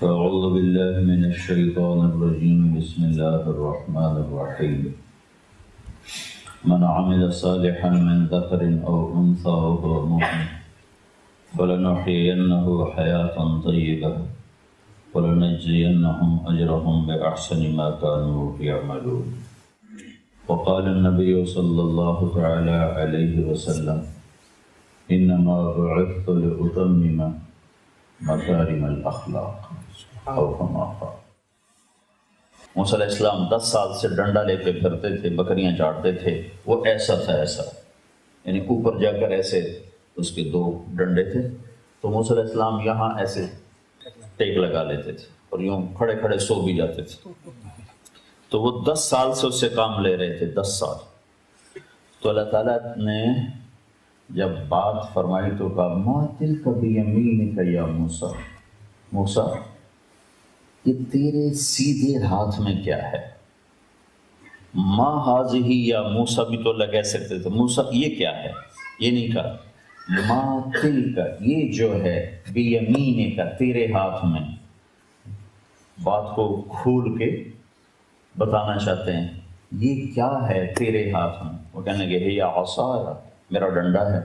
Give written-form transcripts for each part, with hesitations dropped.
أعوذ بالله من الشيطان الرجيم بسم الله الرحمن الرحيم من عمل صالحا من ذكر أو أنثى وهو مؤمن فلنحيينه حياة طيبة ولنجزينهم أجرهم بأحسن ما كانوا يعملون وقال النبي صلى الله تعالى عليه وسلم إنما بعثت لأتمم مكارم الأخلاق او کما قال۔ موسیٰ علیہ السلام 10 سال سے ڈنڈا لے کے پھرتے تھے، بکریاں چاٹتے تھے، وہ ایسا تھا ایسا، یعنی اوپر جا کر ایسے اس کے 2 ڈنڈے تھے، تو موسیٰ علیہ السلام یہاں ایسے ٹیک لگا لیتے تھے اور یوں کھڑے کھڑے سو بھی جاتے تھے۔ تو وہ 10 سال سے اس سے کام لے رہے تھے، 10 سال۔ تو اللہ تعالیٰ نے جب بات فرمائی تو کہا ما تلک بیمینک یا موسیٰ، موسیٰ یہ تیرے سیدھے ہاتھ میں کیا ہے؟ ما ہاذہ یا موسیٰ بھی تو اللہ کہہ سکتے تھے، موسیٰ یہ کیا ہے؟ یہ نہیں کہا، ما تلک یہ جو ہے بیمینک تیرے ہاتھ میں، بات کو کھول کے بتانا چاہتے ہیں یہ کیا ہے تیرے ہاتھ میں؟ وہ کہنے لگے یا عصایا، میرا ڈنڈا ہے۔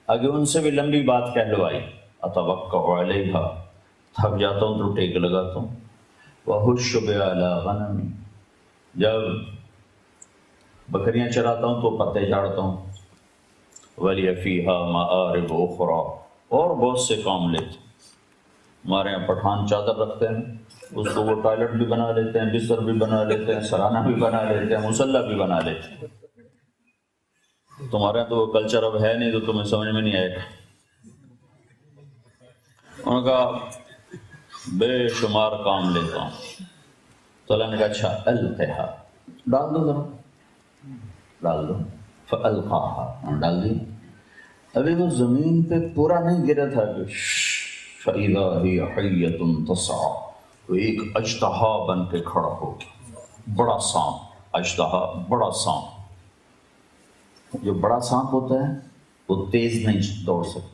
آگے ان سے بھی لمبی بات کہلوائی، اتوکأ علیہا، تھک جاتا ہوں تو ٹیک لگاتا ہوں، وَأَحُشُّ بِهَا عَلَىٰ غَنَمِي، جب بکریاں چراتا ہوں تو پتے جھاڑتا ہوں، وَلِيَ فِيهَا مَآرِبُ أُخْرَىٰ، اور بہت سے کام لیتے ہیں۔ ہمارے یہاں پٹھان چادر رکھتے ہیں، اس کو وہ ٹوائلٹ بھی بنا لیتے ہیں، بستر بھی بنا لیتے ہیں، سرانہ بھی بنا لیتے ہیں، مصلی بھی بنا لیتے ہیں۔ تمہارے یہاں تو وہ کلچر اب ہے نہیں تو تمہیں سمجھ میں نہیں آئے گا۔ انہوں نے کہا بے شمار کام لیتا ہوں۔ تو اللہ نے کہا اچھا القھا، ڈال دو ذرا، ڈال دو، فالقاها، ڈال دی۔ ابھی وہ زمین پہ پورا نہیں گرا تھا کہ فاذا هي حیۃ تسعى، وہ ایک اژدہا بن کے کھڑا ہو گیا، بڑا سانپ، اژدہا بڑا سانپ۔ جو بڑا سانپ ہوتا ہے وہ تیز نہیں دوڑ سکتا،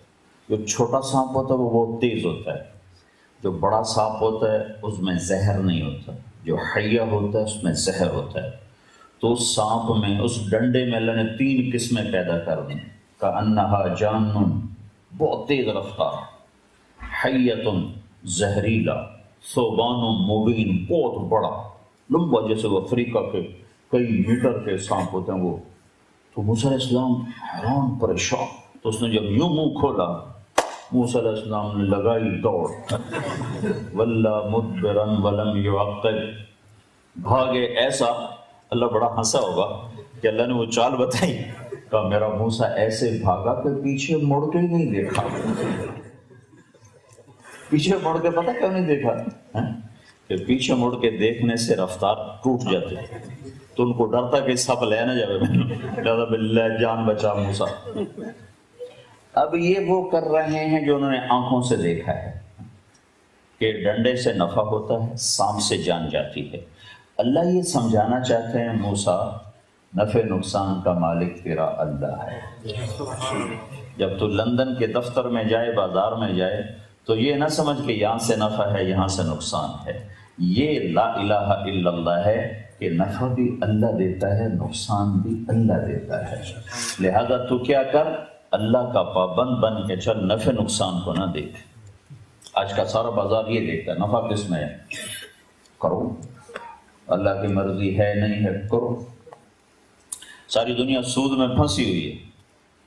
جو چھوٹا سانپ ہوتا ہے وہ بہت تیز ہوتا ہے۔ جو بڑا سانپ ہوتا ہے اس میں زہر نہیں ہوتا، جو حیہ ہوتا ہے اس میں زہر ہوتا ہے۔ تو اس سانپ میں، اس ڈنڈے میں اللہ نے 3 قسمیں پیدا کر دیں، کأنہا جان، بہت تیز رفتار، حیۃ زہریلا، ثعبان مبین، بہت بڑا لمبا، جیسے وہ افریقہ کے کئی میٹر کے سانپ ہوتے ہیں وہ۔ تو موسیٰ علیہ السلام حیران پریشان، تو اس نے جب یوں منہ کھولا، موسیٰ علیہ السلام نے لگائی دوڑ، وَلَّا مُدْبِرًا وَلَمْ يُعَقِّبْ، بھاگے ایسا، اللہ بڑا ہنسا ہوگا کہ اللہ نے وہ چال بتائی، کہا میرا موسیٰ ایسے بھاگا کہ پیچھے مڑ کے ہی نہیں دیکھا۔ پیچھے مڑ کے پتہ کیوں نہیں دیکھا؟ کہ پیچھے مڑ کے دیکھنے سے رفتار ٹوٹ جاتے، تو ان کو ڈرتا کہ سب لے نہ جائے، لہذا باللہ جان بچا موسیٰ۔ اب یہ وہ کر رہے ہیں جو انہوں نے آنکھوں سے دیکھا ہے کہ ڈنڈے سے نفع ہوتا ہے، سانپ سے جان جاتی ہے۔ اللہ یہ سمجھانا چاہتے ہیں موسیٰ نفع نقصان کا مالک تیرا اللہ ہے۔ جب تو لندن کے دفتر میں جائے، بازار میں جائے، تو یہ نہ سمجھ کہ یہاں سے نفع ہے یہاں سے نقصان ہے۔ یہ لا الہ الا اللہ ہے کہ نفع بھی اللہ دیتا ہے، نقصان بھی اللہ دیتا ہے۔ لہذا تو کیا کر، اللہ کا پابند بن کے چل، نفع نقصان کو نہ دیکھ۔ آج کا سارا بازار یہ دیکھتا ہے نفع کس میں ہے، کرو، اللہ کی مرضی ہے نہیں ہے کرو۔ ساری دنیا سود میں پھنسی ہوئی ہے،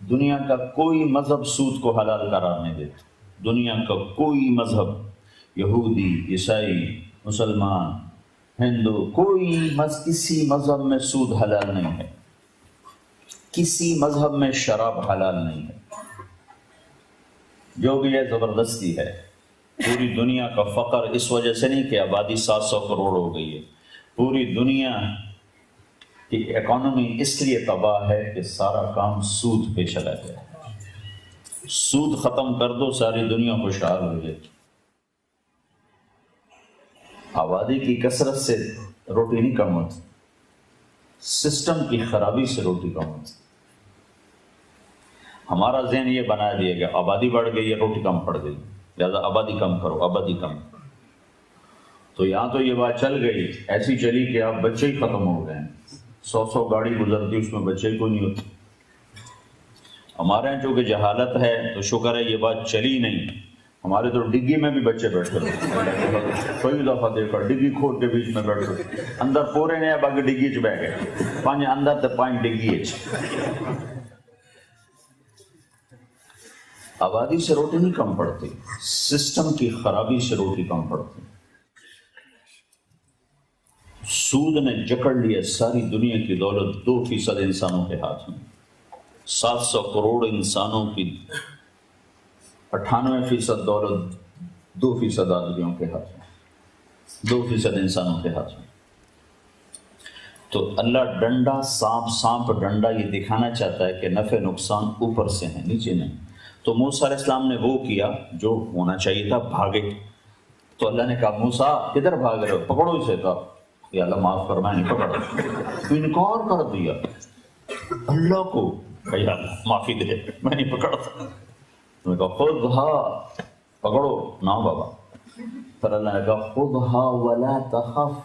دنیا کا کوئی مذہب سود کو حلال قرار نہیں دیتا، دنیا کا کوئی مذہب، یہودی، عیسائی، مسلمان، ہندو، کوئی کسی مذہب میں سود حلال نہیں ہے، کسی مذہب میں شراب حلال نہیں ہے۔ جو بھی ہے زبردستی ہے۔ پوری دنیا کا فقر اس وجہ سے نہیں کہ آبادی 700 کروڑ ہو گئی ہے، پوری دنیا کی اکانومی اس لیے تباہ ہے کہ سارا کام سود پہ چلا گیا۔ سود ختم کر دو ساری دنیا خوشحال ہو جائے۔ آبادی کی کثرت سے روٹی نہیں کم ہوتی، سسٹم کی خرابی سے روٹی کم ہوتی۔ ہمارا ذہن یہ بنا دیا گیا آبادی بڑھ گئی ہے روٹی کم پڑ گئی، لہذا آبادی کم کرو، آبادی کم۔ تو یہاں تو یہ بات چل گئی، ایسی چلی کہ اب بچے ہی ختم ہو گئے ہیں، 100 گاڑی گزرتی اس میں بچے ہی کو نہیں ہوتے۔ ہمارے یہاں چونکہ جہالت ہے تو شکر ہے یہ بات چلی نہیں، ہمارے تو ڈگی میں بھی بچے بیٹھتے ہیں، کوئی دفعہ دیکھا ڈگی کھول کے بیچ میں بیٹھتے، اندر پورے نہیں باقی ڈگی چ بہ گئے، 5 اندر تے 5 ڈگی چ۔ آبادی سے روٹی نہیں کم پڑتی، سسٹم کی خرابی سے روٹی کم پڑتی۔ سود نے جکڑ لیا ساری دنیا کی دولت 2% انسانوں کے ہاتھ میں، 700 کروڑ انسانوں کی 98% دولت 2% آدمیوں کے ہاتھ میں، 2% انسانوں کے ہاتھ میں۔ تو اللہ ڈنڈا سانپ ڈنڈا یہ دکھانا چاہتا ہے کہ نفع نقصان اوپر سے ہیں، نیچے نہیں۔ تو موسیٰ علیہ السلام نے وہ کیا جو ہونا چاہیے تھا، بھاگے۔ تو اللہ نے کہا موسیٰ کدھر بھاگ رہے ہو، پکڑو اسے۔ کہا کہ اللہ معاف فرمائے، نہیں پکڑا، تو انکار کر دیا اللہ کو، کہ یا اللہ معافی دے، میں نہیں پکڑتا۔ تو میں کہا خودھا، پکڑو نا بابا۔ پھر اللہ نے کہا خودھا ولا تخف،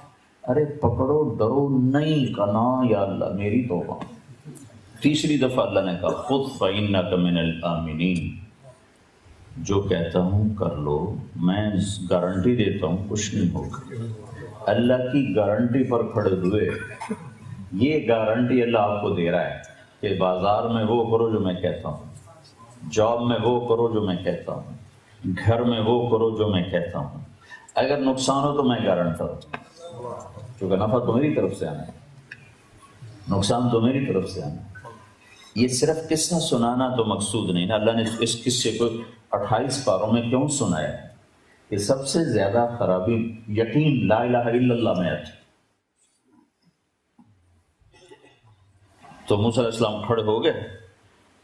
ارے پکڑو ڈرو نہیں، کہا یا اللہ میری توبہ۔ تیسری دفعہ اللہ نے کہا خذ فإنک من الآمنین، جو کہتا ہوں کر لو، میں گارنٹی دیتا ہوں کچھ نہیں ہوگا۔ اللہ کی گارنٹی پر کھڑے ہوئے، یہ گارنٹی اللہ آپ کو دے رہا ہے کہ بازار میں وہ کرو جو میں کہتا ہوں، جاب میں وہ کرو جو میں کہتا ہوں، گھر میں وہ کرو جو میں کہتا ہوں، اگر نقصان ہو تو میں گارنٹر ہوں، کیونکہ نفع تو میری طرف سے آنا ہے، نقصان تو میری طرف سے آنا ہے۔ یہ صرف قصہ سنانا تو مقصود نہیں نا، اللہ نے اس قصے کو 28 پاروں میں کیوں سنایا ہے کہ سب سے زیادہ خرابی یقین لا الہ الا اللہ میں آتی۔ تو موسیٰ علیہ السلام کھڑے ہو گئے،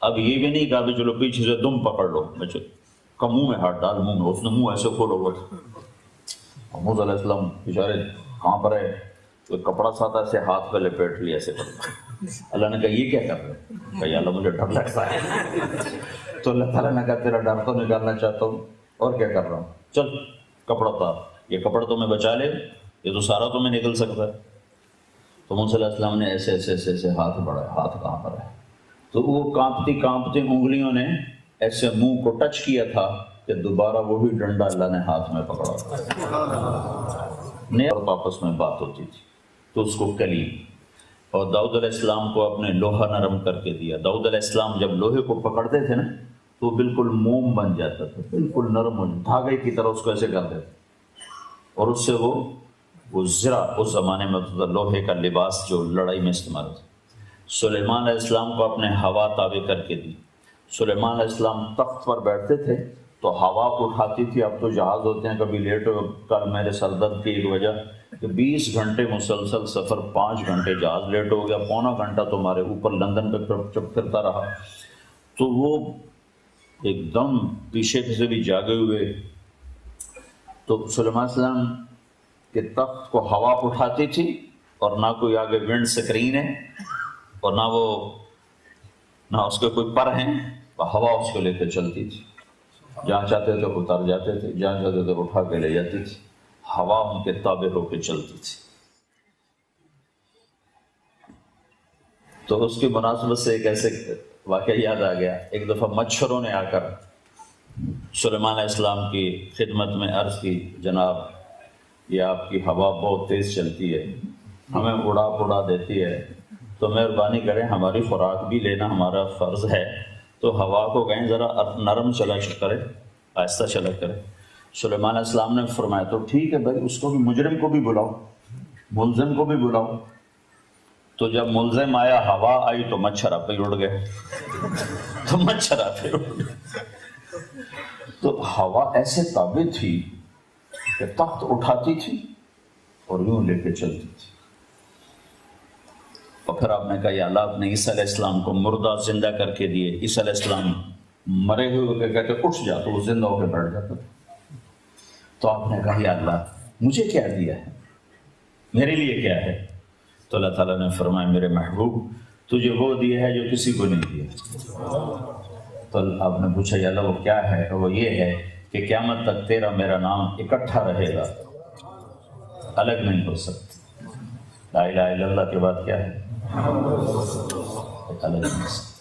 اب یہ بھی نہیں کہا کہ چلو پیچھے سے تم پکڑ لو، بچے کا منہ میں ہاتھ ڈال، منہ میں، اس نے منہ ایسے کھولا ہوا تھا۔ موسیٰ علیہ السلام بیچارے کہاں پر ہے، کوئی کپڑا ساتھ ایسے ہاتھ پہ لپیٹ لیا ایسے کرتا۔ اللہ نے کہا یہ کیا کر رہے ہیں، کہ اللہ مجھے ڈر لگتا ہے۔ تو اللہ تعالیٰ نے کہا تیرا ڈر تو نکالنا چاہتا ہوں، اور کیا کر رہا ہوں، چل کپڑا اتار، یہ کپڑا تو میں بچا لے، یہ تو سارا تو میں نکل سکتا ہے۔ تو موسیٰ علیہ السلام نے ایسے ایسے ایسے ایسے ہاتھ بڑھایا، ہاتھ کہاں پر ہے، تو وہ کانپتی کانپتی انگلیوں نے ایسے منہ کو ٹچ کیا تھا کہ دوبارہ وہی ڈنڈا اللہ نے ہاتھ میں پکڑا اور آپس میں بات ہوتی تھی، تو اس کو کلیم۔ اور داؤد علیہ السلام کو اپنے لوہا نرم کر کے دیا۔ داؤد علیہ السلام جب لوہے کو پکڑتے تھے نا تو بالکل موم بن جاتا تھا، بالکل نرم، دھاگے کی طرح اس کو ایسے کرتے تھے، اور اس سے وہ زرہ، اس زمانے میں لوہے کا لباس جو لڑائی میں استعمال ہوتا۔ سلیمان علیہ السلام کو اپنے ہوا تابع کر کے دی۔ سلیمان علیہ السلام تخت پر بیٹھتے تھے تو ہوا اٹھاتی تھی، اب تو جہاز ہوتے ہیں، کبھی لیٹ ہو، کل میرے سر درد کی ایک وجہ کہ 20 گھنٹے مسلسل سفر، 5 گھنٹے جہاز لیٹ ہو گیا، پونا گھنٹہ تمہارے اوپر لندن پہ چپ پھرتا رہا، تو وہ ایک دم پیچھے سے بھی جاگے ہوئے، تو سلیمان علیہ السلام کے تخت کو ہوا اٹھاتی تھی، اور نہ کوئی آگے ونڈ سکرین ہے، اور نہ اس کے کوئی پر ہیں، ہوا اس کو لے کے چلتی تھی، جہاں چاہتے تھے اتر جاتے تھے، جہاں چاہتے تھے اٹھا کے لے جاتی تھی، ہوا ان کے تابع ہو کے چلتی تھی۔ تو اس کی مناسبت سے ایک ایسے واقعہ یاد آ گیا، ایک دفعہ مچھروں نے آ کر سلیمان علیہ السلام کی خدمت میں عرض کی، جناب یہ آپ کی ہوا بہت تیز چلتی ہے، ہمیں اڑا دیتی ہے، تو مہربانی کریں ہماری خوراک بھی لینا ہمارا فرض ہے، تو ہوا کو کہیں ذرا نرم چلا کرے، آہستہ چلا کرے۔ سلیمان علیہ السلام نے فرمایا تو ٹھیک ہے بھائی، اس کو بھی، مجرم کو بھی بلاؤ، ملزم کو بھی بلاؤ۔ تو جب ملزم آیا، ہوا آئی تو مچھر آپ پہ اڑ گئے، تو مچھر آپ پہ اڑ گئے۔ تو ہوا ایسے تابع تھی کہ تخت اٹھاتی تھی اور یوں لے کے چلتی تھی۔ اور پھر آپ نے کہا یا اللہ، آپ نے عیسیٰ علیہ السلام کو مردہ زندہ کر کے دیے، عیسیٰ علیہ السلام مرے ہوئے کے کہتے اٹھ جا، تو وہ زندہ ہو کے بیٹھ جاتا تھا۔ تو آپ نے کہا یا اللہ مجھے کیا دیا ہے، میرے لیے کیا ہے؟ تو اللہ تعالیٰ نے فرمایا میرے محبوب تجھے وہ دیا ہے جو کسی کو نہیں دیا۔ تو آپ نے پوچھا یا اللہ وہ کیا ہے؟ وہ یہ ہے کہ قیامت تک تیرا میرا نام اکٹھا رہے گا، الگ نہیں ہو سکتی۔ لا الہ الا اللہ کے بعد کیا ہے؟ الگ نہیں ہو سکتی۔